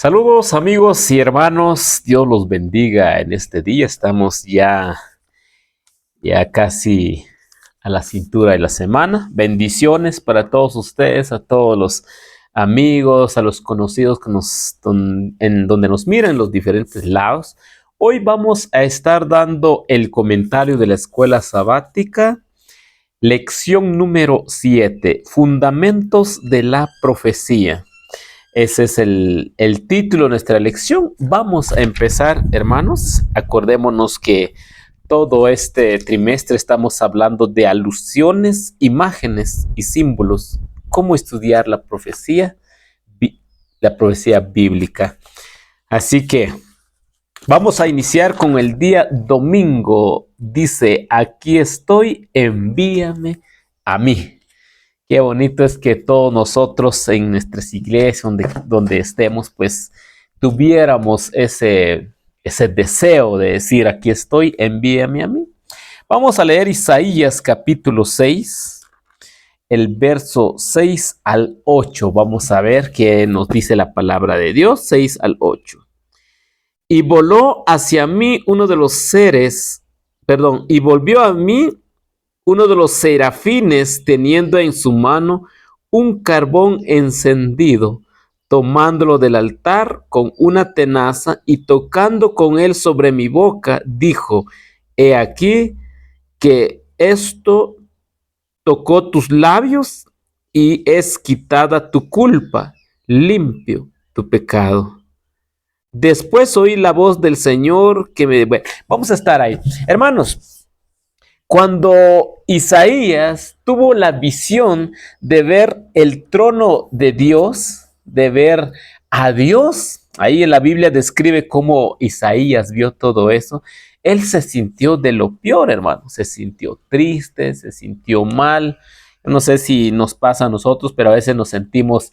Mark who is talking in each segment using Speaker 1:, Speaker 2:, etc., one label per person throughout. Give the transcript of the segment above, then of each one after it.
Speaker 1: Saludos amigos y hermanos, Dios los bendiga en este día. Estamos ya casi a la cintura de la semana. Bendiciones para todos ustedes, a todos los amigos, a los conocidos que en donde nos miran en los diferentes lados. Hoy vamos a estar dando el comentario de la escuela sabática, lección número 7, Fundamentos de la Profecía. Ese es el título de nuestra lección. Vamos a empezar, hermanos. Acordémonos que todo este trimestre estamos hablando de alusiones, imágenes y símbolos. Cómo estudiar la profecía bíblica. Así que vamos a iniciar con el día domingo. Dice, aquí estoy, envíame a mí. Qué bonito es que todos nosotros en nuestras iglesias, donde estemos, pues tuviéramos ese deseo de decir, aquí estoy, envíame a mí. Vamos a leer Isaías capítulo 6, el verso 6 al 8. Vamos a ver qué nos dice la palabra de Dios, 6 al 8. Y voló hacia mí uno de los y volvió a mí uno de los serafines teniendo en su mano un carbón encendido, tomándolo del altar con una tenaza y tocando con él sobre mi boca, dijo, he aquí que esto tocó tus labios y es quitada tu culpa, limpio tu pecado. Después oí la voz del Señor que me... Bueno, vamos a estar ahí. Hermanos, cuando Isaías tuvo la visión de ver el trono de Dios, de ver a Dios, ahí en la Biblia describe cómo Isaías vio todo eso, él se sintió de lo peor, hermano, se sintió triste, se sintió mal. Yo no sé si nos pasa a nosotros, pero a veces nos sentimos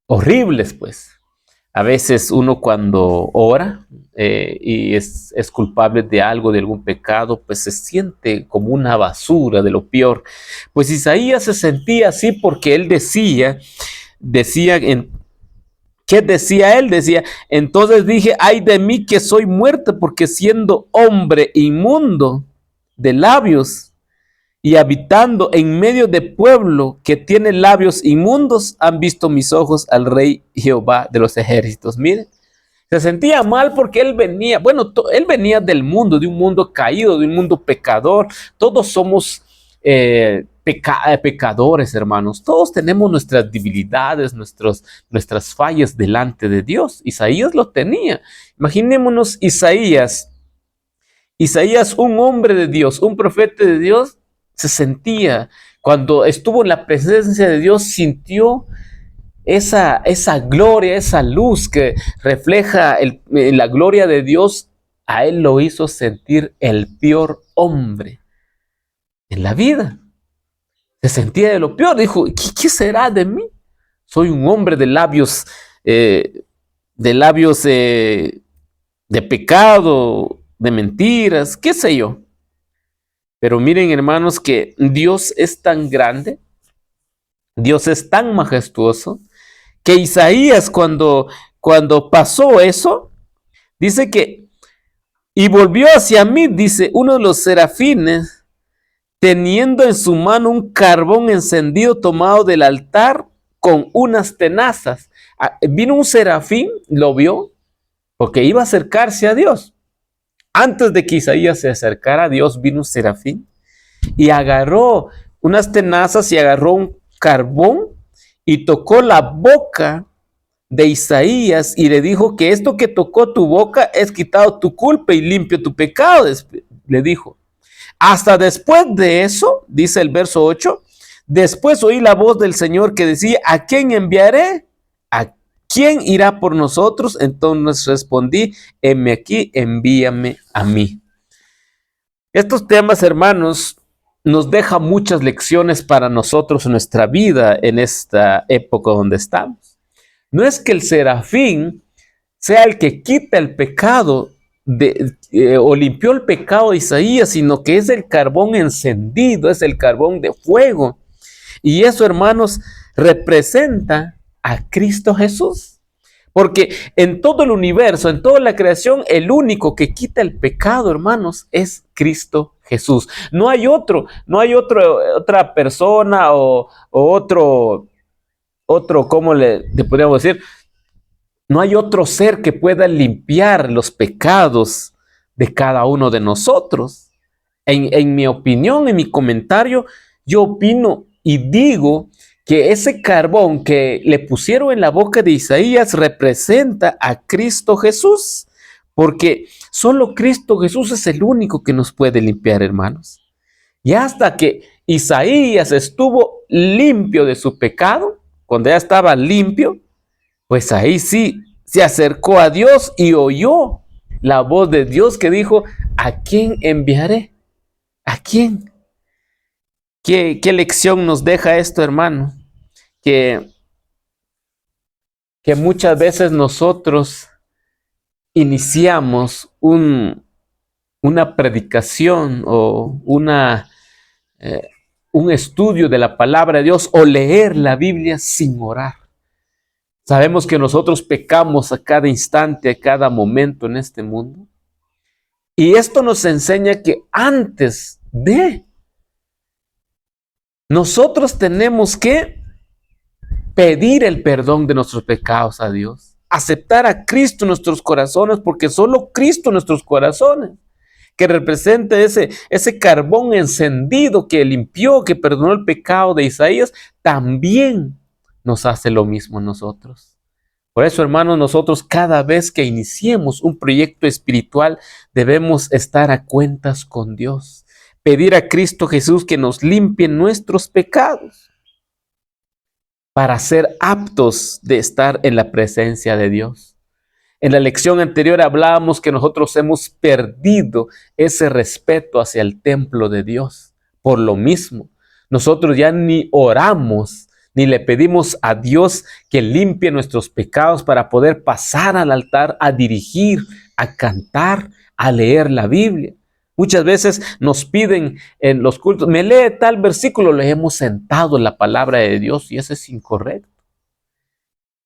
Speaker 1: horribles, pues. A veces uno cuando ora y es culpable de algo, de algún pecado, pues se siente como una basura de lo peor. Pues Isaías se sentía así porque él ¿qué decía él? Decía, entonces dije, ay de mí que soy muerto, porque siendo hombre inmundo de labios, y habitando en medio de pueblo que tiene labios inmundos, han visto mis ojos al Rey Jehová de los ejércitos. Miren, se sentía mal porque él venía, él venía del mundo, de un mundo caído, de un mundo pecador. Todos somos pecadores, hermanos. Todos tenemos nuestras debilidades, nuestras fallas delante de Dios. Isaías lo tenía. Imaginémonos Isaías, un hombre de Dios, un profeta de Dios, se sentía, cuando estuvo en la presencia de Dios, sintió esa gloria, esa luz que refleja la gloria de Dios. A él lo hizo sentir el peor hombre en la vida. Se sentía de lo peor. Dijo, ¿qué será de mí? Soy un hombre de labios, de pecado, de mentiras, qué sé yo. Pero miren, hermanos, que Dios es tan grande, Dios es tan majestuoso, que Isaías cuando pasó eso, dice que, y volvió hacia mí, dice, uno de los serafines, teniendo en su mano un carbón encendido tomado del altar con unas tenazas. Vino un serafín, lo vio, porque iba a acercarse a Dios. Antes de que Isaías se acercara a Dios, vino un serafín y agarró unas tenazas y agarró un carbón y tocó la boca de Isaías y le dijo que esto que tocó tu boca es quitado tu culpa y limpio tu pecado, le dijo. Hasta después de eso, dice el verso 8, después oí la voz del Señor que decía, ¿a quién enviaré? ¿A quién irá por nosotros? Entonces respondí, heme aquí, envíame a mí. Estos temas, hermanos, nos dejan muchas lecciones para nosotros en nuestra vida en esta época donde estamos. No es que el serafín sea el que quita el pecado o limpió el pecado de Isaías, sino que es el carbón encendido, es el carbón de fuego. Y eso, hermanos, representa a Cristo Jesús. Porque en todo el universo, en toda la creación, el único que quita el pecado, hermanos, es Cristo Jesús. No hay otro, otra persona o otro, ¿cómo le podríamos decir? No hay otro ser que pueda limpiar los pecados de cada uno de nosotros. En mi opinión, en mi comentario, yo opino y digo que ese carbón que le pusieron en la boca de Isaías representa a Cristo Jesús, porque solo Cristo Jesús es el único que nos puede limpiar, hermanos. Y hasta que Isaías estuvo limpio de su pecado, cuando ya estaba limpio, pues ahí sí se acercó a Dios y oyó la voz de Dios que dijo: ¿a quién enviaré? ¿A quién? ¿Qué lección nos deja esto, hermano? Que muchas veces nosotros iniciamos una predicación o un estudio de la palabra de Dios o leer la Biblia sin orar. Sabemos que nosotros pecamos a cada instante, a cada momento en este mundo. Y esto nos enseña que antes de nosotros tenemos que pedir el perdón de nuestros pecados a Dios, aceptar a Cristo en nuestros corazones, porque solo Cristo en nuestros corazones, que representa ese carbón encendido que limpió, que perdonó el pecado de Isaías, también nos hace lo mismo a nosotros. Por eso, hermanos, nosotros cada vez que iniciemos un proyecto espiritual debemos estar a cuentas con Dios, pedir a Cristo Jesús que nos limpie nuestros pecados para ser aptos de estar en la presencia de Dios. En la lección anterior hablábamos que nosotros hemos perdido ese respeto hacia el templo de Dios. Por lo mismo, nosotros ya ni oramos, ni le pedimos a Dios que limpie nuestros pecados para poder pasar al altar a dirigir, a cantar, a leer la Biblia. Muchas veces nos piden en los cultos: me lee tal versículo, le hemos sentado en la palabra de Dios, y eso es incorrecto.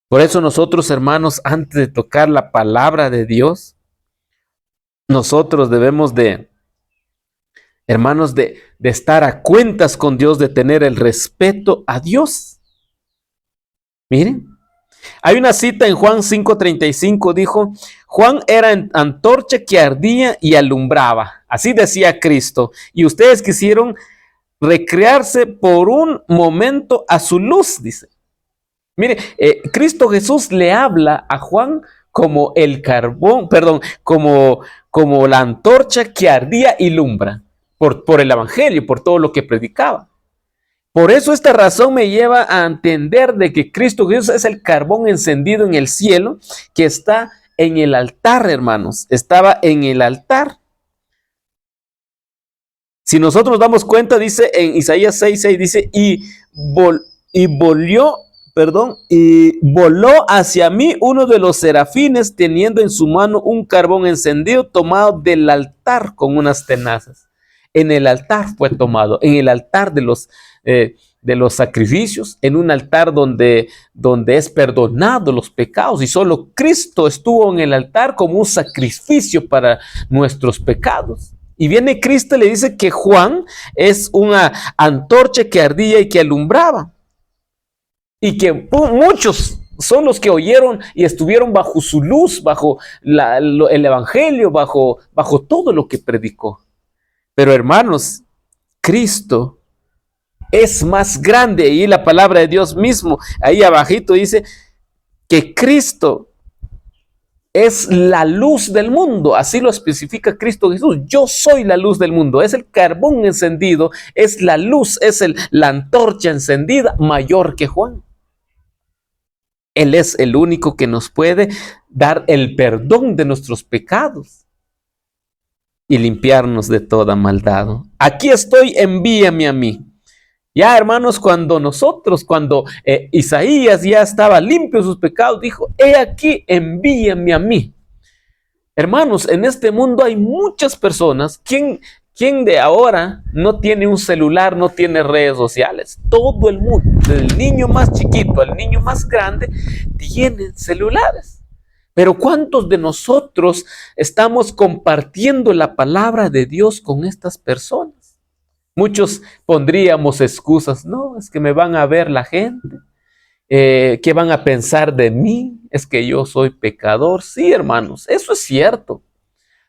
Speaker 1: Por eso nosotros, hermanos, antes de tocar la palabra de Dios, nosotros debemos hermanos, de estar a cuentas con Dios, de tener el respeto a Dios. Miren, hay una cita en Juan 5:35, dijo: Juan era antorcha que ardía y alumbraba. Así decía Cristo. Y ustedes quisieron recrearse por un momento a su luz, dice. Mire, Cristo Jesús le habla a Juan como el carbón, como la antorcha que ardía y alumbra por el evangelio, por todo lo que predicaba. Por eso esta razón me lleva a entender de que Cristo Jesús es el carbón encendido en el cielo que está en el altar, hermanos. Estaba en el altar. Si nosotros damos cuenta, dice en Isaías 6:6, dice: y voló hacia mí uno de los serafines, teniendo en su mano un carbón encendido tomado del altar con unas tenazas. En el altar fue tomado, en el altar de los sacrificios, en un altar donde es perdonado los pecados, y solo Cristo estuvo en el altar como un sacrificio para nuestros pecados. Y viene Cristo y le dice que Juan es una antorcha que ardía y que alumbraba, y que muchos son los que oyeron y estuvieron bajo su luz, bajo el evangelio, bajo todo lo que predicó. Pero, hermanos, Cristo es más grande. Y la palabra de Dios mismo, ahí abajito, dice que Cristo es la luz del mundo. Así lo especifica Cristo Jesús. Yo soy la luz del mundo. Es el carbón encendido, es la luz, es la antorcha encendida mayor que Juan. Él es el único que nos puede dar el perdón de nuestros pecados y limpiarnos de toda maldad. Aquí estoy, envíame a mí. Ya, hermanos, cuando Isaías ya estaba limpio de sus pecados, dijo: he aquí, envíame a mí. Hermanos, en este mundo hay muchas personas ¿Quién de ahora no tiene un celular, no tiene redes sociales? Todo el mundo, desde el niño más chiquito al niño más grande, tienen celulares. Pero ¿cuántos de nosotros estamos compartiendo la palabra de Dios con estas personas? Muchos pondríamos excusas. No, es que me van a ver la gente. ¿Qué van a pensar de mí? Es que yo soy pecador. Sí, hermanos, eso es cierto.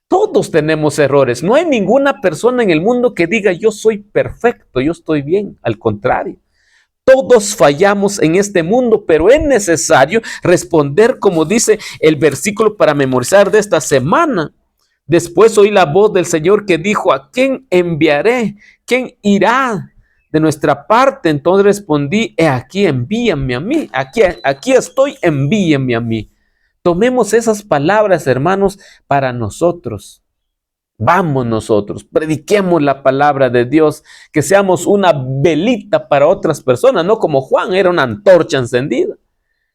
Speaker 1: Todos tenemos errores. No hay ninguna persona en el mundo que diga yo soy perfecto, yo estoy bien. Al contrario. Todos fallamos en este mundo, pero es necesario responder como dice el versículo para memorizar de esta semana. Después oí la voz del Señor que dijo, ¿a quién enviaré? ¿Quién irá de nuestra parte? Entonces respondí, he aquí, envíame a mí. Aquí estoy, envíame a mí. Tomemos esas palabras, hermanos, para nosotros. Vamos nosotros, prediquemos la palabra de Dios, que seamos una velita para otras personas, no como Juan, era una antorcha encendida.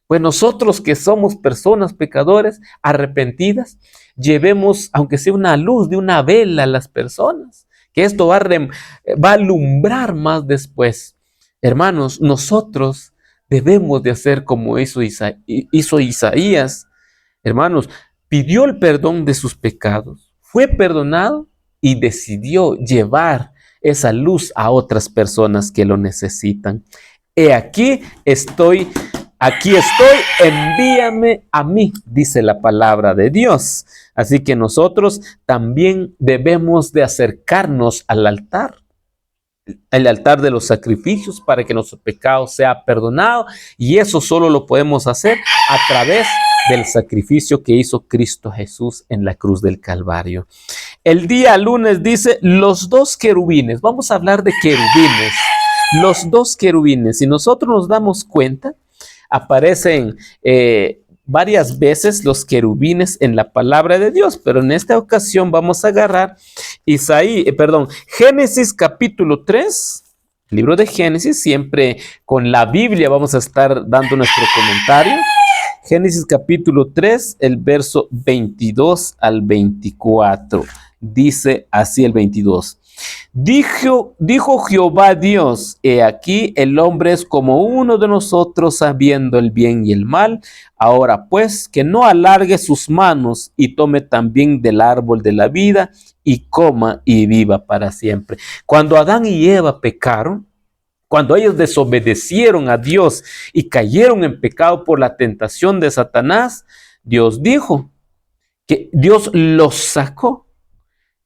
Speaker 1: Pues nosotros que somos personas pecadores, arrepentidas, llevemos, aunque sea una luz de una vela a las personas, que esto va a alumbrar más después. Hermanos, nosotros debemos de hacer como hizo Isaías. Hermanos, pidió el perdón de sus pecados, fue perdonado y decidió llevar esa luz a otras personas que lo necesitan. He aquí estoy, envíame a mí, dice la palabra de Dios. Así que nosotros también debemos de acercarnos al altar. El altar de los sacrificios para que nuestro pecado sea perdonado, y eso solo lo podemos hacer a través del sacrificio que hizo Cristo Jesús en la cruz del Calvario. El día lunes dice los dos querubines. Vamos a hablar de querubines. Los dos querubines. Si nosotros nos damos cuenta, aparecen varias veces los querubines en la palabra de Dios, pero en esta ocasión vamos a agarrar Génesis capítulo 3, libro de Génesis. Siempre con la Biblia vamos a estar dando nuestro comentario. Génesis capítulo 3, el verso 22 al 24. Dice así el 22. Dijo Jehová Dios, he aquí el hombre es como uno de nosotros, sabiendo el bien y el mal. Ahora pues, que no alargue sus manos y tome también del árbol de la vida y coma y viva para siempre. Cuando Adán y Eva pecaron, cuando ellos desobedecieron a Dios y cayeron en pecado por la tentación de Satanás, Dios dijo que Dios los sacó.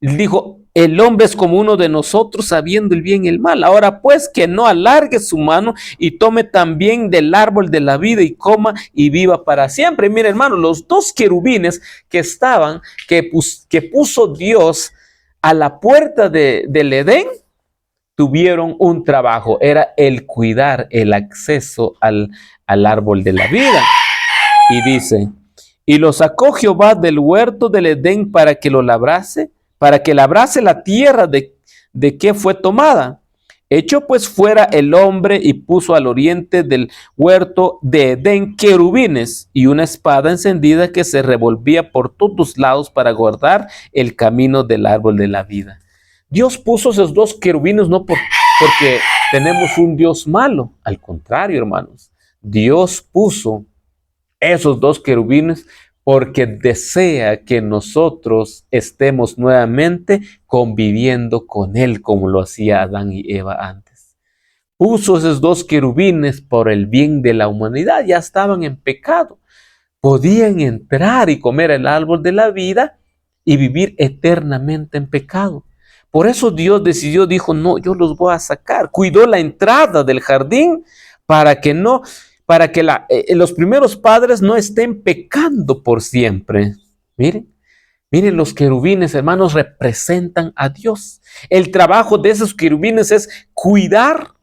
Speaker 1: Dijo, el hombre es como uno de nosotros, sabiendo el bien y el mal. Ahora pues, que no alargue su mano y tome también del árbol de la vida y coma y viva para siempre. Mira, hermano, los dos querubines que puso Dios a la puerta del Edén, tuvieron un trabajo, era el cuidar el acceso al árbol de la vida. Y dice, y lo sacó Jehová del huerto del Edén para que lo labrase, para que labrase la tierra de que fue tomada. Echó pues fuera el hombre y puso al oriente del huerto de Edén querubines y una espada encendida que se revolvía por todos lados para guardar el camino del árbol de la vida. Dios puso esos dos querubines no porque tenemos un Dios malo. Al contrario, hermanos, Dios puso esos dos querubines porque desea que nosotros estemos nuevamente conviviendo con Él como lo hacía Adán y Eva antes. Puso esos dos querubines por el bien de la humanidad. Ya estaban en pecado. Podían entrar y comer el árbol de la vida y vivir eternamente en pecado. Por eso Dios dijo, no, yo los voy a sacar. Cuidó la entrada del jardín para que los primeros padres no estén pecando por siempre. Miren los querubines, hermanos, representan a Dios. El trabajo de esos querubines es cuidar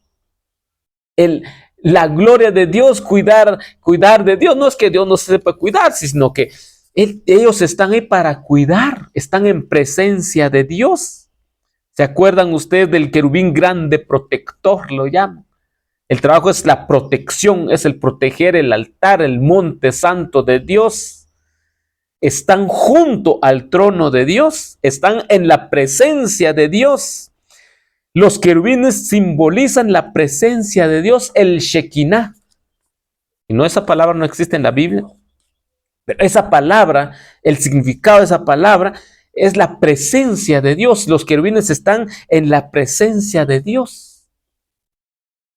Speaker 1: la gloria de Dios, cuidar de Dios. No es que Dios no sepa cuidar, sino que ellos están ahí para cuidar, están en presencia de Dios. ¿Se acuerdan ustedes del querubín grande protector? Lo llaman. El trabajo es la protección, es el proteger el altar, el monte santo de Dios. están junto al trono de Dios, están en la presencia de Dios. Los querubines simbolizan la presencia de Dios, el Shekinah. Y no, esa palabra no existe en la Biblia. Pero esa palabra, el significado de esa palabra es la presencia de Dios. Los querubines están en la presencia de Dios.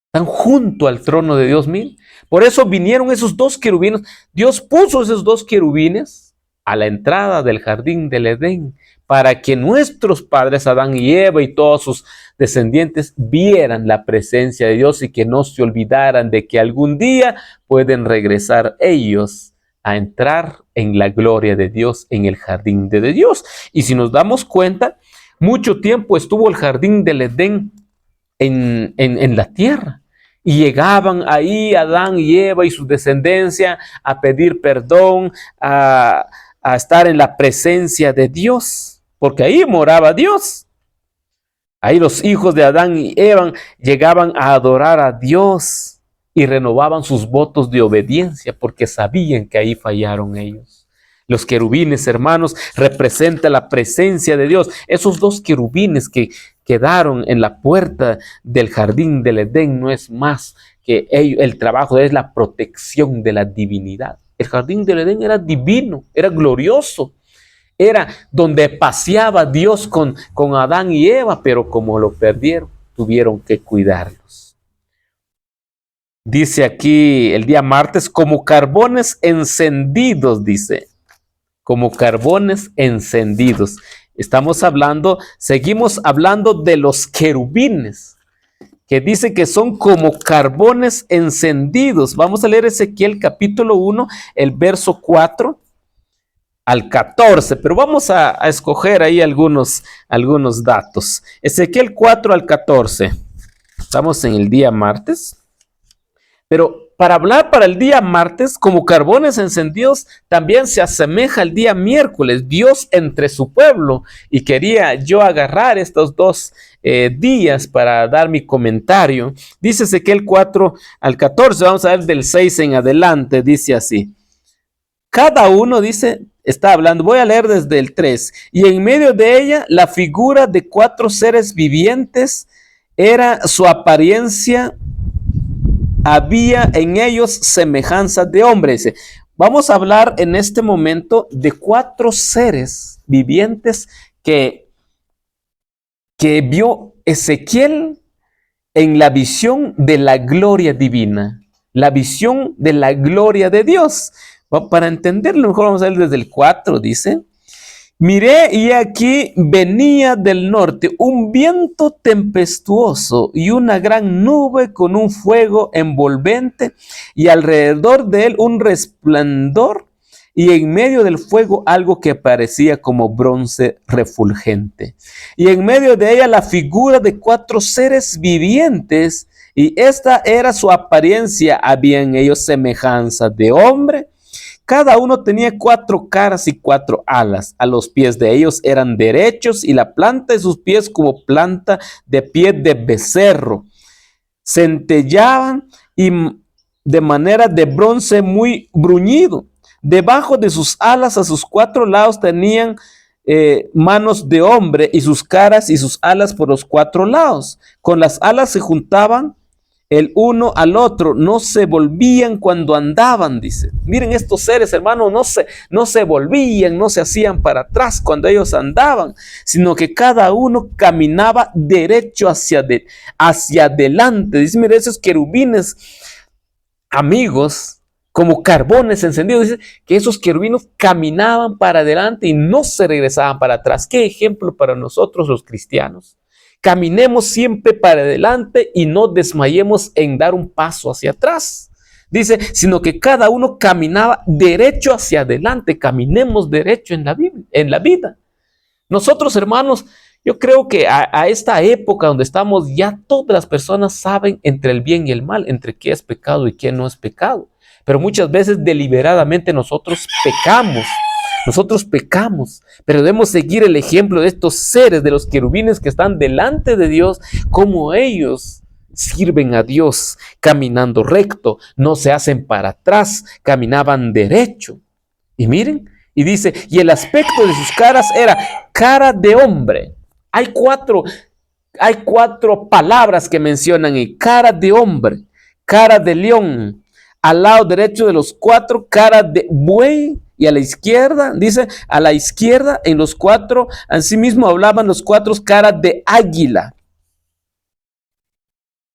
Speaker 1: Están junto al trono de Dios, miren. Por eso vinieron esos dos querubines. Dios puso esos dos querubines a la entrada del jardín del Edén para que nuestros padres, Adán y Eva y todos sus descendientes, vieran la presencia de Dios y que no se olvidaran de que algún día pueden regresar ellos a entrar en la gloria de Dios, en el jardín de Dios. Y si nos damos cuenta, mucho tiempo estuvo el jardín del Edén en la tierra. Y llegaban ahí Adán y Eva y su descendencia a pedir perdón, a estar en la presencia de Dios, porque ahí moraba Dios. Ahí los hijos de Adán y Eva llegaban a adorar a Dios y renovaban sus votos de obediencia porque sabían que ahí fallaron ellos. Los querubines, hermanos, representan la presencia de Dios. Esos dos querubines que quedaron en la puerta del jardín del Edén no es más que el trabajo, es la protección de la divinidad. El jardín del Edén era divino, era glorioso. Era donde paseaba Dios con Adán y Eva, pero como lo perdieron, tuvieron que cuidarlos. Dice aquí el día martes, como carbones encendidos, dice. Como carbones encendidos. Seguimos hablando de los querubines, que dice que son como carbones encendidos. Vamos a leer Ezequiel capítulo 1, el verso 4 al 14, pero vamos a escoger ahí algunos datos. Ezequiel 4 al 14. Estamos en el día martes. Pero para hablar para el día martes, como carbones encendidos, también se asemeja al día miércoles, Dios entre su pueblo. Y quería yo agarrar estos dos días para dar mi comentario. Dice Ezequiel 4 al 14, vamos a ver del 6 en adelante, dice así. Cada uno, dice, está hablando, voy a leer desde el 3. Y en medio de ella, la figura de 4 seres vivientes era su apariencia. Había en ellos semejanza de hombres. Vamos a hablar en este momento de 4 seres vivientes que vio Ezequiel en la visión de la gloria divina, la visión de la gloria de Dios. Para entenderlo mejor vamos a ver desde el 4, dice. Miré y aquí venía del norte un viento tempestuoso y una gran nube con un fuego envolvente y alrededor de él un resplandor y en medio del fuego algo que parecía como bronce refulgente. Y en medio de ella la figura de 4 seres vivientes y esta era su apariencia, había en ellos semejanza de hombre. Cada uno tenía 4 caras y 4 alas. A los pies de ellos eran derechos y la planta de sus pies como planta de pie de becerro. Centellaban y de manera de bronce muy bruñido. Debajo de sus alas a sus 4 lados tenían manos de hombre y sus caras y sus alas por los 4 lados. Con las alas se juntaban el uno al otro, no se volvían cuando andaban, dice. Miren estos seres, hermanos, no se volvían, no se hacían para atrás cuando ellos andaban, sino que cada uno caminaba derecho hacia adelante. Dice, miren esos querubines, amigos, como carbones encendidos, dice que esos querubines caminaban para adelante y no se regresaban para atrás. ¿Qué ejemplo para nosotros los cristianos? Caminemos siempre para adelante y no desmayemos en dar un paso hacia atrás. Dice, sino que cada uno caminaba derecho hacia adelante. Caminemos derecho en la vida. Nosotros, hermanos, yo creo que a esta época donde estamos, ya todas las personas saben entre el bien y el mal, entre qué es pecado y qué no es pecado. Pero muchas veces deliberadamente nosotros pecamos, pero debemos seguir el ejemplo de estos seres, de los querubines que están delante de Dios, como ellos sirven a Dios caminando recto, no se hacen para atrás, caminaban derecho. Y miren, Y dice, y el aspecto de sus caras era cara de hombre. Hay cuatro palabras que mencionan y cara de hombre, cara de león, al lado derecho de los cuatro, cara de buey, y a la izquierda, dice, a la izquierda, en los cuatro, asimismo hablaban los cuatro caras de águila.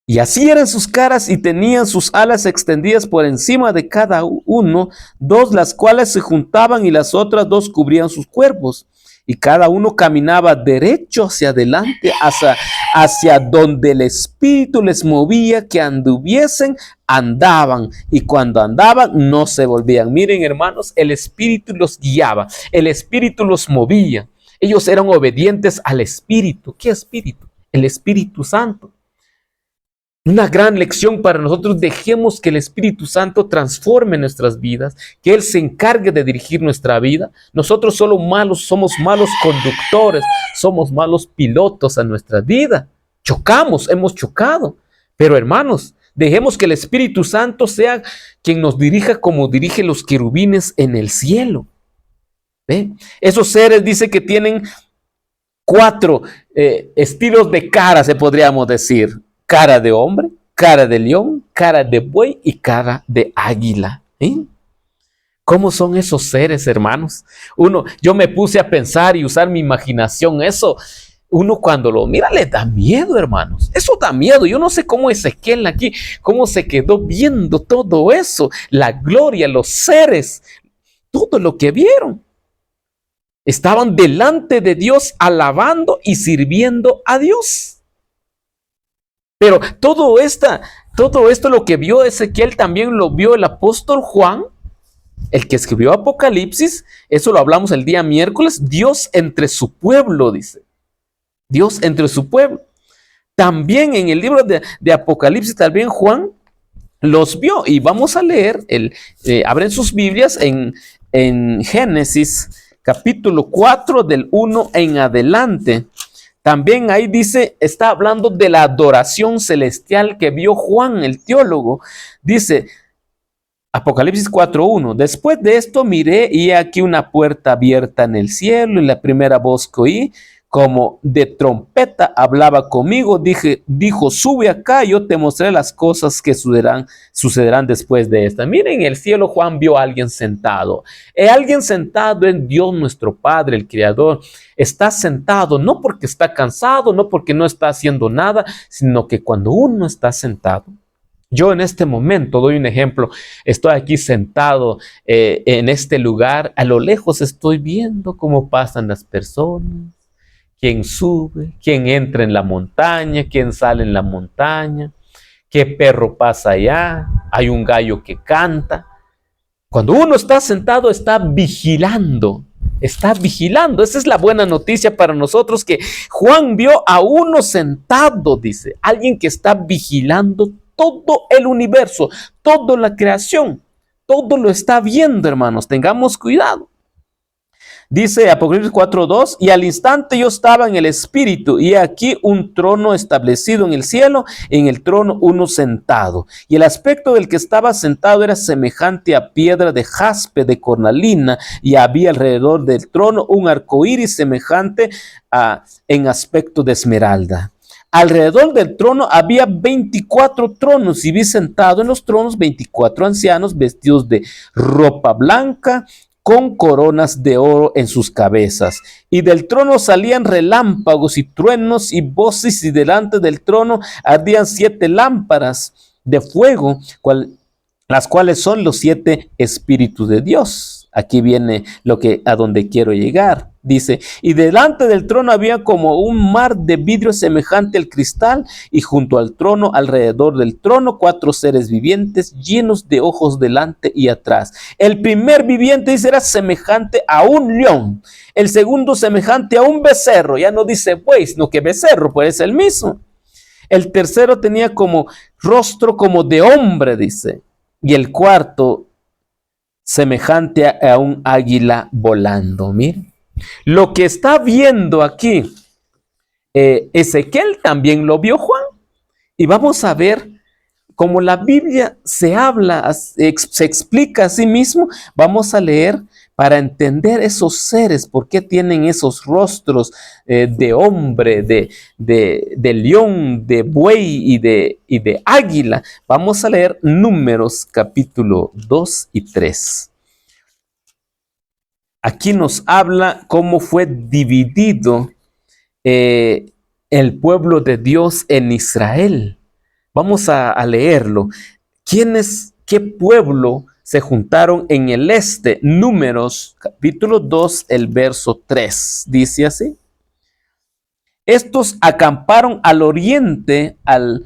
Speaker 1: Y así eran sus caras y tenían sus alas extendidas por encima de cada uno, dos las cuales se juntaban y las otras dos cubrían sus cuerpos. Y cada uno caminaba derecho hacia adelante, hacia donde el Espíritu les movía que anduviesen, andaban. Y cuando andaban, no se volvían. Miren, hermanos, el Espíritu los guiaba, el Espíritu los movía. Ellos eran obedientes al Espíritu. ¿Qué Espíritu? El Espíritu Santo. Una gran lección para nosotros. Dejemos que el Espíritu Santo transforme nuestras vidas, que Él se encargue de dirigir nuestra vida. Nosotros somos malos conductores, somos malos pilotos a nuestra vida. Hemos chocado. Pero hermanos, dejemos que el Espíritu Santo sea quien nos dirija como dirige los querubines en el cielo. ¿Ve? Esos seres dice que tienen cuatro estilos de cara, se podríamos decir. Cara de hombre, cara de león, cara de buey y cara de águila. ¿Cómo son esos seres, hermanos? Yo me puse a pensar y usar mi imaginación. Eso, uno cuando lo mira le da miedo, hermanos. Eso da miedo. Yo no sé cómo Ezequiel aquí, cómo se quedó viendo todo eso. La gloria, los seres, todo lo que vieron. Estaban delante de Dios alabando y sirviendo a Dios. Pero todo esto lo que vio Ezequiel también lo vio el apóstol Juan, el que escribió Apocalipsis. Eso lo hablamos el día miércoles. Dios entre su pueblo, dice. Dios entre su pueblo. También en el libro de Apocalipsis, también Juan los vio. Y vamos a leer, abren sus Biblias en Génesis capítulo 4 del 1 en adelante. También ahí dice, está hablando de la adoración celestial que vio Juan, el teólogo. Dice, Apocalipsis 4:1, después de esto miré y aquí una puerta abierta en el cielo y la primera voz que oí, como de trompeta, hablaba conmigo, dijo, sube acá, yo te mostraré las cosas que sucederán después de esta. Miren, en el cielo Juan vio a alguien sentado. Alguien sentado en Dios nuestro Padre, el Creador. Está sentado no porque está cansado, no porque no está haciendo nada, sino que cuando uno está sentado. Yo en este momento doy un ejemplo. Estoy aquí sentado en este lugar. A lo lejos estoy viendo cómo pasan las personas. Quién sube, quién entra en la montaña, quién sale en la montaña, qué perro pasa allá, hay un gallo que canta. Cuando uno está sentado, está vigilando. Está vigilando. Esa es la buena noticia para nosotros, que Juan vio a uno sentado, dice. Alguien que está vigilando todo el universo, toda la creación. Todo lo está viendo, hermanos. Tengamos cuidado. Dice Apocalipsis 4:2, y al instante yo estaba en el Espíritu, y aquí un trono establecido en el cielo, en el trono uno sentado. Y el aspecto del que estaba sentado era semejante a piedra de jaspe, de cornalina, y había alrededor del trono un arco iris semejante en aspecto de esmeralda. Alrededor del trono había 24 tronos, y vi sentado en los tronos 24 ancianos vestidos de ropa blanca, con coronas de oro en sus cabezas. Y del trono salían relámpagos y truenos y voces, y delante del trono ardían 7 lámparas de fuego, las cuales son los 7 espíritus de Dios. Aquí viene a donde quiero llegar. Dice, y delante del trono había como un mar de vidrio semejante al cristal, y junto al trono, alrededor del trono, 4 seres vivientes llenos de ojos delante y atrás. El primer viviente, dice, era semejante a un león. El segundo semejante a un becerro. Ya no dice buey, sino que becerro, pues es el mismo. El tercero tenía como rostro como de hombre, dice. Y el cuarto semejante a un águila volando. Miren. Lo que está viendo aquí Ezequiel también lo vio Juan. Y vamos a ver como la Biblia se habla, se explica a sí mismo, vamos a leer para entender esos seres, por qué tienen esos rostros de hombre, de león, de buey y de águila. Vamos a leer Números capítulo 2 y 3. Aquí nos habla cómo fue dividido el pueblo de Dios en Israel. Vamos a leerlo. ¿Qué pueblo se juntaron en el este? Números capítulo 2, el verso 3. Dice así. Estos acamparon al oriente, al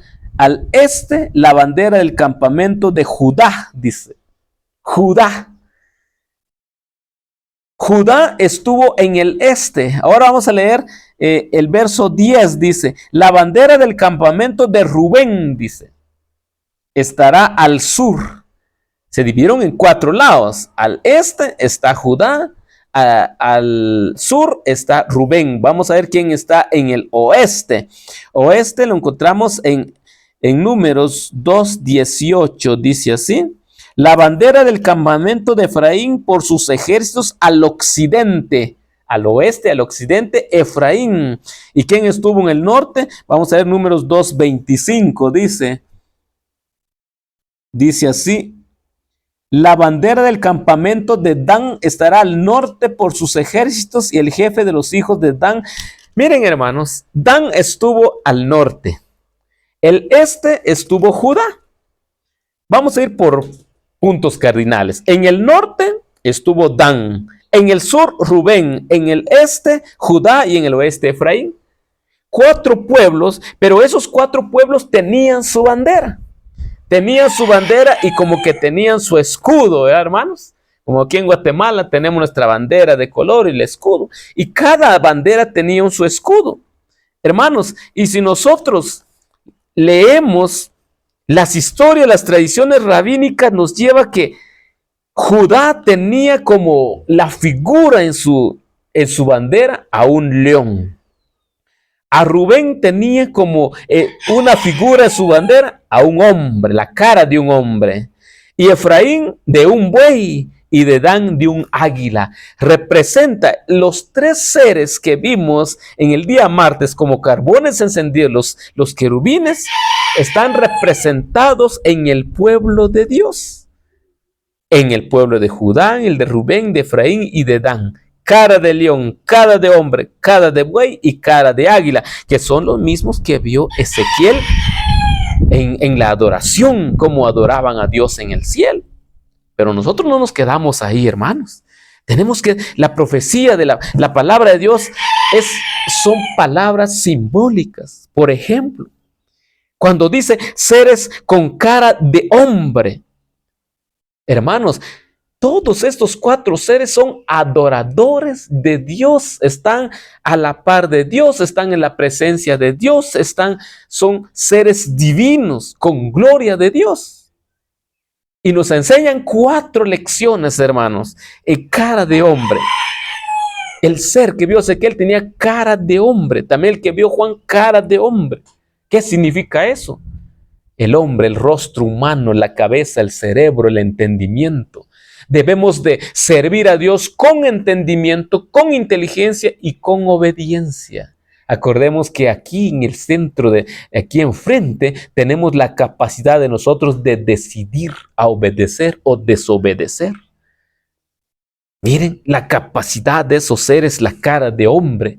Speaker 1: este, la bandera del campamento de Judá, dice. Judá. Judá estuvo en el este. Ahora vamos a leer el verso 10, dice. La bandera del campamento de Rubén, dice, estará al sur. Se dividieron en 4 lados. Al este está Judá, al sur está Rubén. Vamos a ver quién está en el oeste. Oeste lo encontramos en Números 2:18. Dice así. La bandera del campamento de Efraín por sus ejércitos al occidente. Al oeste, al occidente, Efraín. ¿Y quién estuvo en el norte? Vamos a ver Números 2:25. Dice así. La bandera del campamento de Dan estará al norte por sus ejércitos y el jefe de los hijos de Dan. Miren, hermanos, Dan estuvo al norte. El este estuvo Judá. Vamos a ir por puntos cardinales. En el norte estuvo Dan. En el sur, Rubén. En el este, Judá. Y en el oeste, Efraín. 4 pueblos, pero esos 4 pueblos tenían su bandera. Tenían su bandera y como que tenían su escudo, ¿verdad, hermanos? Como aquí en Guatemala tenemos nuestra bandera de color y el escudo. Y cada bandera tenía su escudo. Hermanos, y si nosotros leemos las historias, las tradiciones rabínicas, nos lleva que Judá tenía como la figura en su bandera a un león. A Rubén tenía como una figura en su bandera a un hombre, la cara de un hombre. Y Efraín de un buey y de Dan de un águila. Representa los 3 seres que vimos en el día martes como carbones encendidos, los querubines, están representados en el pueblo de Dios. En el pueblo de Judá, el de Rubén, de Efraín y de Dan. Cara de león, cara de hombre, cara de buey y cara de águila, que son los mismos que vio Ezequiel en la adoración, como adoraban a Dios en el cielo. Pero nosotros no nos quedamos ahí, hermanos. Tenemos que, la profecía de la palabra de Dios son palabras simbólicas. Por ejemplo, cuando dice seres con cara de hombre, hermanos, todos estos 4 seres son adoradores de Dios, están a la par de Dios, están en la presencia de Dios, son seres divinos con gloria de Dios. Y nos enseñan 4 lecciones, hermanos, en cara de hombre. El ser que vio Ezequiel tenía cara de hombre, también el que vio Juan cara de hombre. ¿Qué significa eso? El hombre, el rostro humano, la cabeza, el cerebro, el entendimiento. Debemos de servir a Dios con entendimiento, con inteligencia y con obediencia. Acordemos que aquí en el centro, aquí enfrente, tenemos la capacidad de nosotros de decidir a obedecer o desobedecer. Miren, la capacidad de esos seres, la cara de hombre.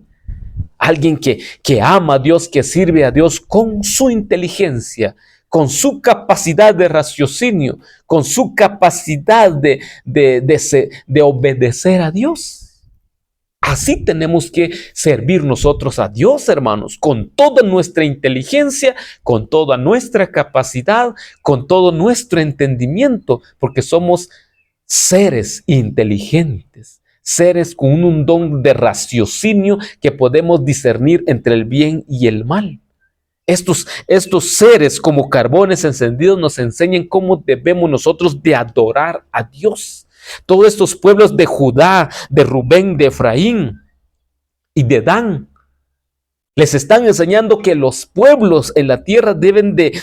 Speaker 1: Alguien que ama a Dios, que sirve a Dios con su inteligencia, con su capacidad de raciocinio, con su capacidad de obedecer a Dios. Así tenemos que servir nosotros a Dios, hermanos, con toda nuestra inteligencia, con toda nuestra capacidad, con todo nuestro entendimiento, porque somos seres inteligentes, seres con un don de raciocinio que podemos discernir entre el bien y el mal. Estos seres como carbones encendidos nos enseñan cómo debemos nosotros de adorar a Dios. Todos estos pueblos de Judá, de Rubén, de Efraín y de Dan, les están enseñando que los pueblos en la tierra deben de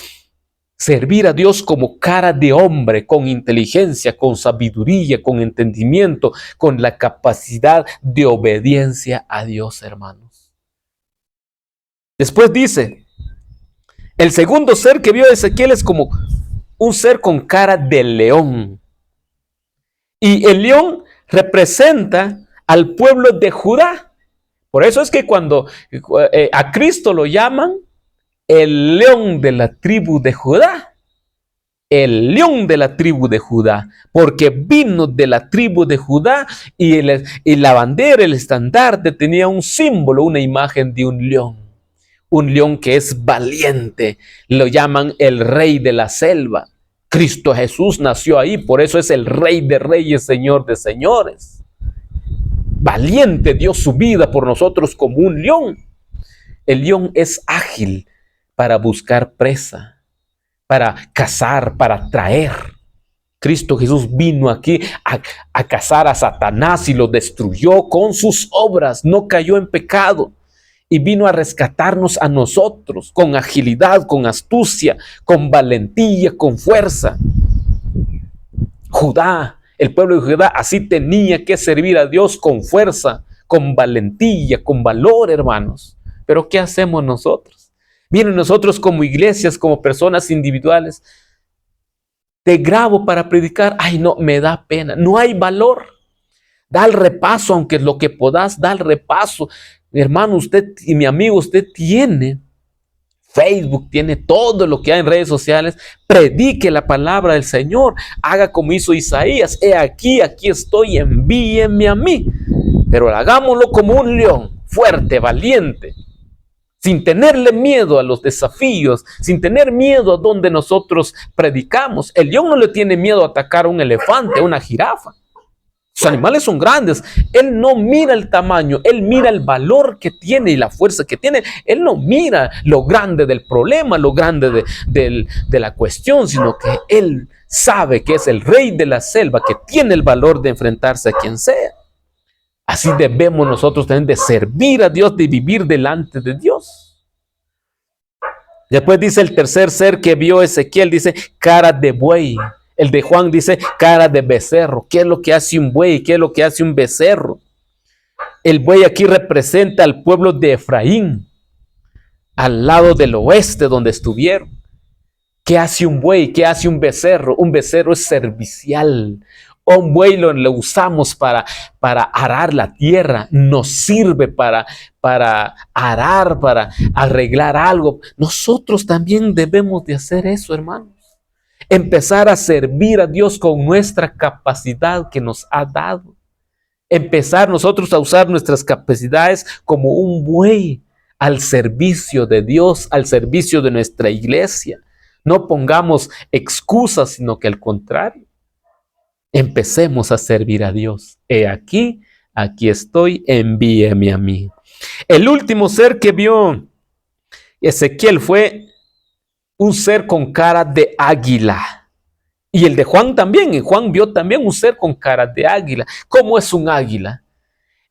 Speaker 1: Servir a Dios como cara de hombre, con inteligencia, con sabiduría, con entendimiento, con la capacidad de obediencia a Dios, hermanos. Después dice, el segundo ser que vio Ezequiel es como un ser con cara de león. Y el león representa al pueblo de Judá. Por eso es que cuando a Cristo lo llaman el león de la tribu de Judá. El león de la tribu de Judá, porque vino de la tribu de Judá y la bandera, el estandarte tenía un símbolo, una imagen de un león que es valiente. Lo llaman el rey de la selva. Cristo Jesús nació ahí, por eso es el rey de reyes, señor de señores. Valiente, dio su vida por nosotros como un león. El león es ágil para buscar presa, para cazar, para atraer. Cristo Jesús vino aquí a cazar a Satanás y lo destruyó con sus obras, no cayó en pecado y vino a rescatarnos a nosotros con agilidad, con astucia, con valentía, con fuerza. Judá, el pueblo de Judá, así tenía que servir a Dios con fuerza, con valentía, con valor, hermanos. Pero ¿qué hacemos nosotros? Miren, nosotros como iglesias, como personas individuales, te grabo para predicar, ay no, me da pena, no hay valor. Da el repaso, aunque lo que podás, da el repaso. Mi hermano, usted y mi amigo, usted tiene Facebook, tiene todo lo que hay en redes sociales. Predique la palabra del Señor, haga como hizo Isaías, he aquí estoy, envíenme a mí. Pero hagámoslo como un león, fuerte, valiente, sin tenerle miedo a los desafíos, sin tener miedo a donde nosotros predicamos. El león no le tiene miedo a atacar a un elefante, a una jirafa. Los animales son grandes. Él no mira el tamaño, él mira el valor que tiene y la fuerza que tiene. Él no mira lo grande del problema, lo grande de la cuestión, sino que él sabe que es el rey de la selva, que tiene el valor de enfrentarse a quien sea. Así debemos nosotros también de servir a Dios, de vivir delante de Dios. Después dice el tercer ser que vio Ezequiel, dice cara de buey. El de Juan dice cara de becerro. ¿Qué es lo que hace un buey? ¿Qué es lo que hace un becerro? El buey aquí representa al pueblo de Efraín, al lado del oeste donde estuvieron. ¿Qué hace un buey? ¿Qué hace un becerro? Un becerro es servicial. Un buey lo usamos para arar la tierra, nos sirve para arar, para arreglar algo. Nosotros también debemos de hacer eso, hermanos. Empezar a servir a Dios con nuestra capacidad que nos ha dado. Empezar nosotros a usar nuestras capacidades como un buey al servicio de Dios, al servicio de nuestra iglesia. No pongamos excusas, sino que al contrario. Empecemos a servir a Dios. He aquí estoy, envíeme a mí. El último ser que vio Ezequiel fue un ser con cara de águila. Y el de Juan también. Juan vio también un ser con cara de águila. ¿Cómo es un águila?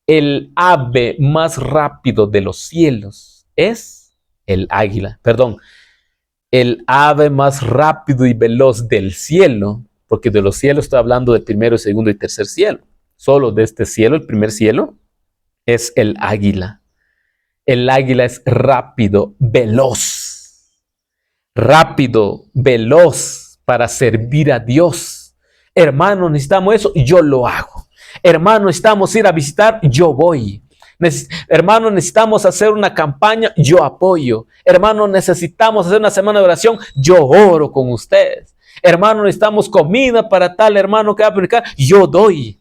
Speaker 1: El ave más rápido de los cielos es el águila. Perdón. El ave más rápido y veloz del cielo, porque de los cielos estoy hablando del primero, segundo y tercer cielo. Solo de este cielo, el primer cielo, es el águila. El águila es rápido, veloz. Rápido, veloz para servir a Dios. Hermano, necesitamos eso, yo lo hago. Hermano, necesitamos ir a visitar, yo voy. Hermano, necesitamos hacer una campaña, yo apoyo. Hermano, necesitamos hacer una semana de oración, yo oro con ustedes. Hermano, necesitamos comida para tal hermano que va a predicar, yo doy.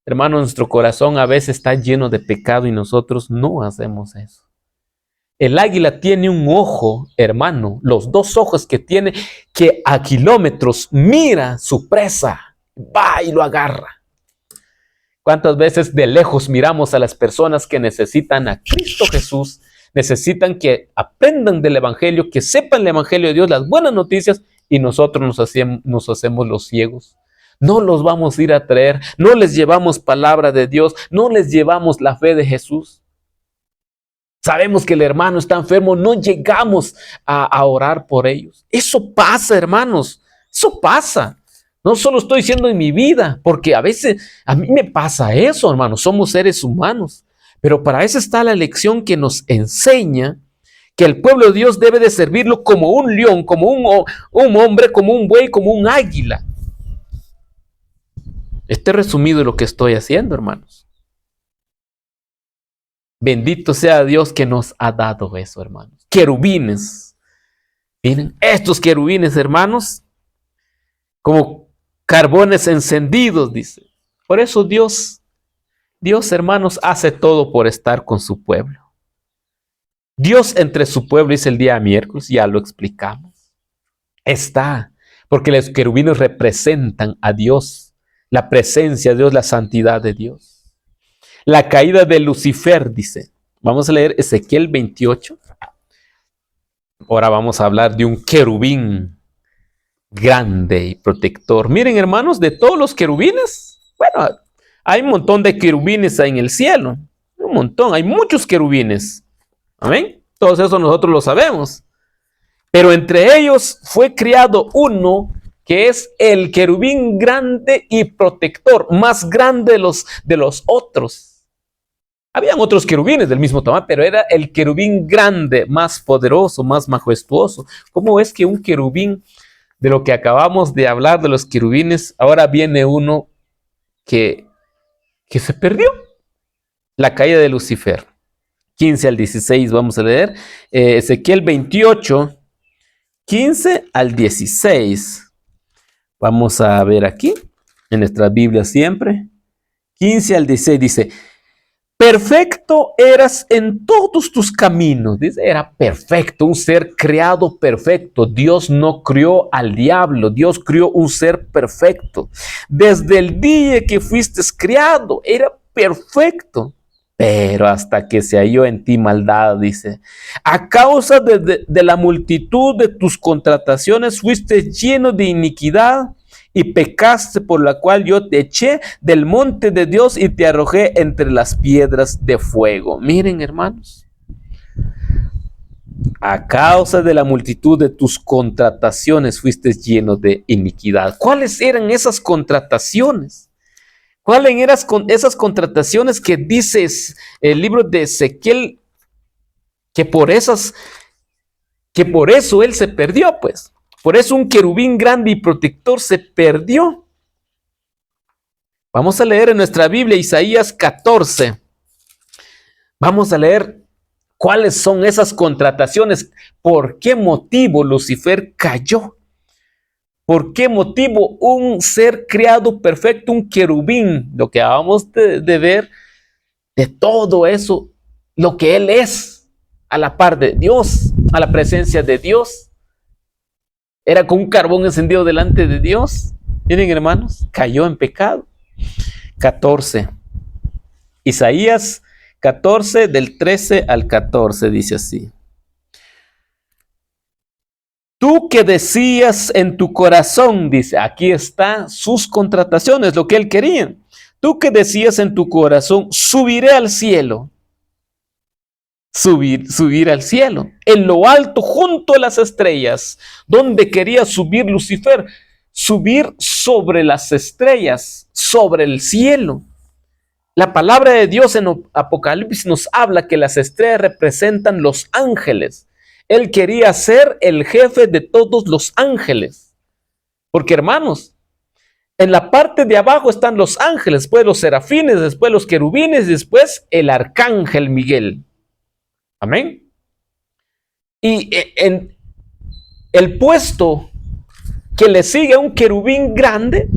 Speaker 1: Hermano, nuestro corazón a veces está lleno de pecado y nosotros no hacemos eso. El águila tiene un ojo, hermano, los dos ojos que tiene, que a kilómetros mira su presa, va y lo agarra. ¿Cuántas veces de lejos miramos a las personas que necesitan a Cristo Jesús, necesitan que aprendan del Evangelio, que sepan el Evangelio de Dios, las buenas noticias, y nosotros nos hacemos los ciegos? No los vamos a ir a traer, no les llevamos palabra de Dios, no les llevamos la fe de Jesús. Sabemos que el hermano está enfermo, no llegamos a orar por ellos. Eso pasa, hermanos, eso pasa. No solo estoy diciendo en mi vida, porque a veces a mí me pasa eso, hermanos, somos seres humanos. Pero para eso está la lección que nos enseña que el pueblo de Dios debe de servirlo como un león, como un hombre, como un buey, como un águila. Este es resumido lo que estoy haciendo, hermanos. Bendito sea Dios que nos ha dado eso, hermanos. Querubines. Miren, estos querubines, hermanos, como carbones encendidos, dice. Por eso Dios, hermanos, hace todo por estar con su pueblo. Dios entre su pueblo, dice el día miércoles, ya lo explicamos. Está, porque los querubines representan a Dios, la presencia de Dios, la santidad de Dios. La caída de Lucifer, dice. Vamos a leer Ezequiel 28. Ahora vamos a hablar de un querubín grande y protector. Miren, hermanos, de todos los querubines, bueno, hay un montón de querubines en el cielo. Un montón, hay muchos querubines. Amén. Todos eso nosotros lo sabemos. Pero entre ellos fue criado uno que es el querubín grande y protector, más grande de los otros. Habían otros querubines del mismo tamaño, pero era el querubín grande, más poderoso, más majestuoso. ¿Cómo es que un querubín, de lo que acabamos de hablar de los querubines, ahora viene uno que se perdió? La caída de Lucifer. 15 al 16 vamos a leer. Ezequiel 28, 15 al 16. Vamos a ver aquí, en nuestra Biblia siempre. 15 al 16 dice: perfecto eras en todos tus caminos. Dice, era perfecto, un ser creado perfecto. Dios no crió al diablo, Dios crió un ser perfecto. Desde el día que fuiste criado, era perfecto. Pero hasta que se halló en ti maldad, dice. A causa de la multitud de tus contrataciones, fuiste lleno de iniquidad y pecaste, por la cual yo te eché del monte de Dios y te arrojé entre las piedras de fuego. Miren, hermanos, a causa de la multitud de tus contrataciones fuiste lleno de iniquidad. ¿Cuáles eran esas contrataciones? ¿Cuáles eran esas contrataciones que dices el libro de Ezequiel que por eso él se perdió, pues? Por eso un querubín grande y protector se perdió. Vamos a leer en nuestra Biblia Isaías 14. Vamos a leer cuáles son esas contrataciones. ¿Por qué motivo Lucifer cayó? ¿Por qué motivo un ser creado perfecto, un querubín, lo que acabamos de ver, de todo eso, lo que él es, a la par de Dios, a la presencia de Dios? Era como un carbón encendido delante de Dios. Miren, hermanos, cayó en pecado. 14. Isaías 14, del 13 al 14, dice así. Tú que decías en tu corazón, dice, aquí está sus contrataciones, lo que él quería. Tú que decías en tu corazón, subiré al cielo. Subir al cielo, en lo alto junto a las estrellas. ¿Dónde quería subir Lucifer? Subir sobre las estrellas, sobre el cielo. La palabra de Dios en Apocalipsis nos habla que las estrellas representan los ángeles. Él quería ser el jefe de todos los ángeles. Porque, hermanos, en la parte de abajo están los ángeles, después los serafines, después los querubines, después el arcángel Miguel. Amén. Y en el puesto que le sigue a un querubín grande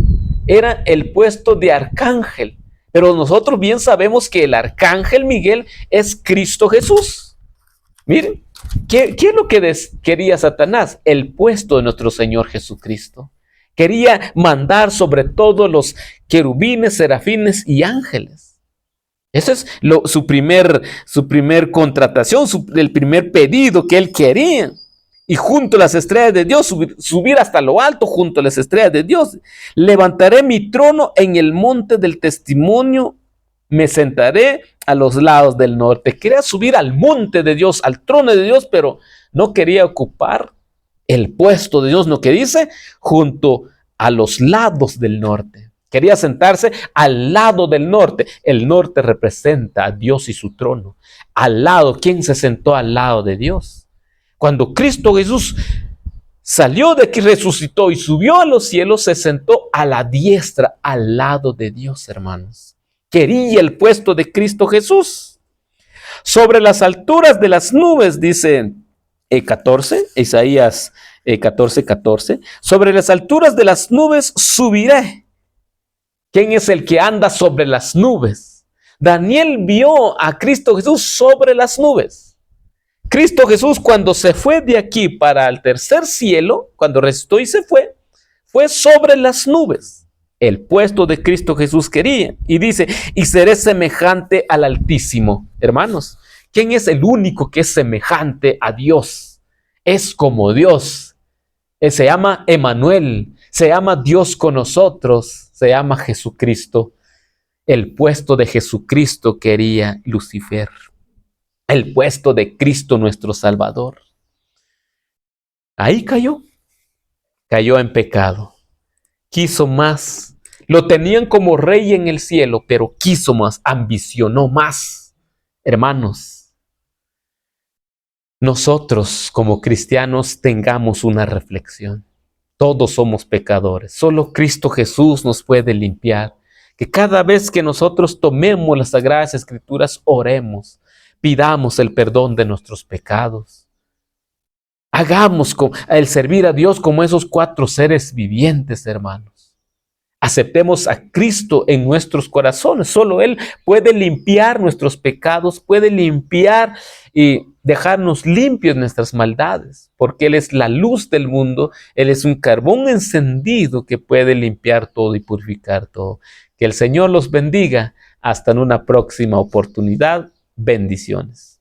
Speaker 1: era el puesto de arcángel. Pero nosotros bien sabemos que el arcángel Miguel es Cristo Jesús. Miren, ¿qué es lo que quería Satanás? El puesto de nuestro Señor Jesucristo. Quería mandar sobre todos los querubines, serafines y ángeles. Esa es su primer contratación, el primer pedido que él quería. Y junto a las estrellas de Dios, subir hasta lo alto junto a las estrellas de Dios. Levantaré mi trono en el monte del testimonio Me sentaré a los lados del norte. Quería subir al monte de Dios, al trono de Dios, pero no quería ocupar el puesto de Dios, ¿no? Que dice, junto a los lados del norte. Quería sentarse al lado del norte. El norte representa a Dios y su trono. Al lado, ¿quién se sentó al lado de Dios? Cuando Cristo Jesús salió de aquí, resucitó y subió a los cielos, se sentó a la diestra, al lado de Dios, hermanos. Quería el puesto de Cristo Jesús. Sobre las alturas de las nubes, dice 14, Isaías 14:14. Sobre las alturas de las nubes subiré. ¿Quién es el que anda sobre las nubes? Daniel vio a Cristo Jesús sobre las nubes. Cristo Jesús, cuando se fue de aquí para el tercer cielo, cuando resucitó y se fue sobre las nubes. El puesto de Cristo Jesús quería. Y dice, y seré semejante al Altísimo. Hermanos, ¿quién es el único que es semejante a Dios? Es como Dios. Se llama Emmanuel. Se llama Dios con nosotros. Se llama Jesucristo. El puesto de Jesucristo quería Lucifer. El puesto de Cristo nuestro Salvador. Ahí cayó. Cayó en pecado. Quiso más. Lo tenían como rey en el cielo, pero quiso más, ambicionó más. Hermanos, nosotros como cristianos tengamos una reflexión. Todos somos pecadores. Solo Cristo Jesús nos puede limpiar. Que cada vez que nosotros tomemos las Sagradas Escrituras, oremos, pidamos el perdón de nuestros pecados. Hagamos el servir a Dios como esos 4 seres vivientes, hermanos. Aceptemos a Cristo en nuestros corazones. Solo Él puede limpiar nuestros pecados, puede limpiar y dejarnos limpios nuestras maldades, porque Él es la luz del mundo. Él es un carbón encendido que puede limpiar todo y purificar todo. Que el Señor los bendiga. Hasta en una próxima oportunidad. Bendiciones.